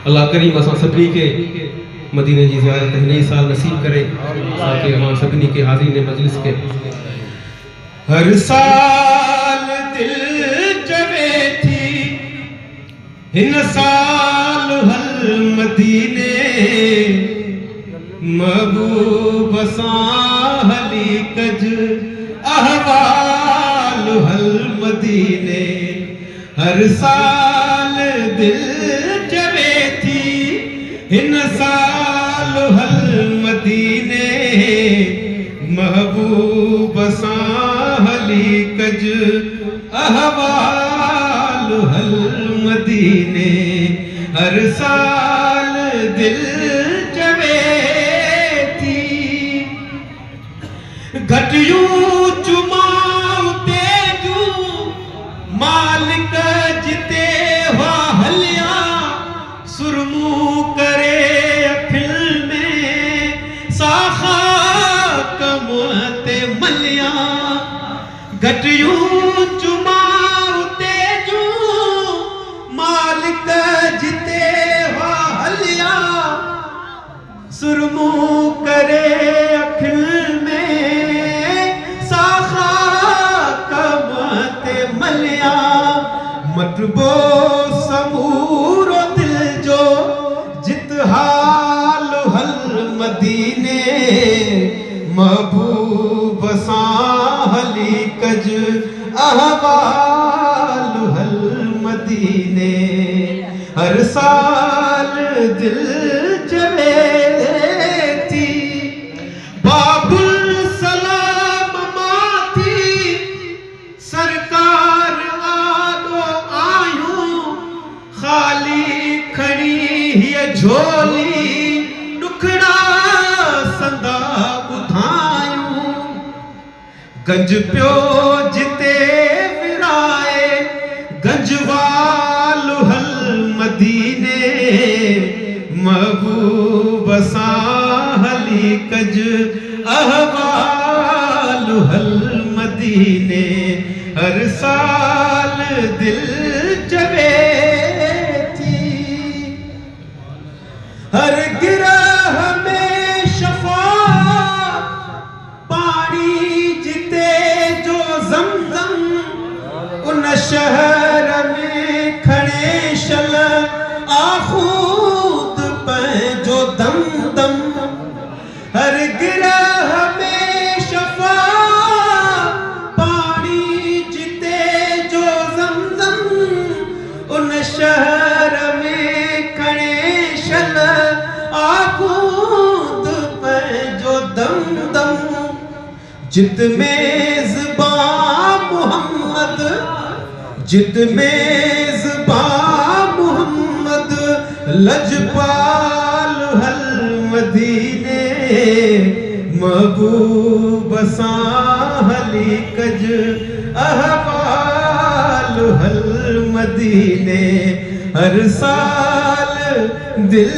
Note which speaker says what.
Speaker 1: अल्लाह करीम असां सभिनी खे मदीने जी ज़ियारत हिन ई साल नसीब करे ताकि असां सभिनी खे हाज़रीन मजलिस के हर साल दिल चवे थी हिन साल हल मदीने महबूब सां हली कज अहवाल हल मदीने हर साल दिल चवे थी हिन साल हल मदीने महबूब सां हली कज अहवाल हल मदीने हर साल दिल चवे थी घटियूं चुमाओ तेजू मालिक जिते हुआ हलिया सुरमू करे अखिल में साखा कमते मलिया घटियूं चुमाओ तेजू मालिक जिते हुआ हलिया सुरमू करे अखिल मतबो समूरो दिल जो जित हाल हल मदीने महबूब सां हली कज अहवाल हल मदीने हर साल दिल चवे थी बाबुल सलाम माथी सरकार खाली खड़ी हिय झोली दुखड़ा संदा बुधायूं गंज पियो जिते विराए गंजवाल हल मदीने महबूब सां हली कज अहवाल हल मदीने हर साल दिल चवे हर गिरह में शफा पानी जिते जो ज़मज़म उन शहर में खड़े शल आखूद पंहिंजो दम दम हर गिरह में शफा पानी जिते जो ज़मज़म उन शहर में खड़े शल आखूद पंहिंजो दम दम जित मेज़बां मुहम्मद जित मेज़बां मुहम्मद लजपाल हल मदीने महबूब सां हली कज अहवाल हल मदीने हर साल दिल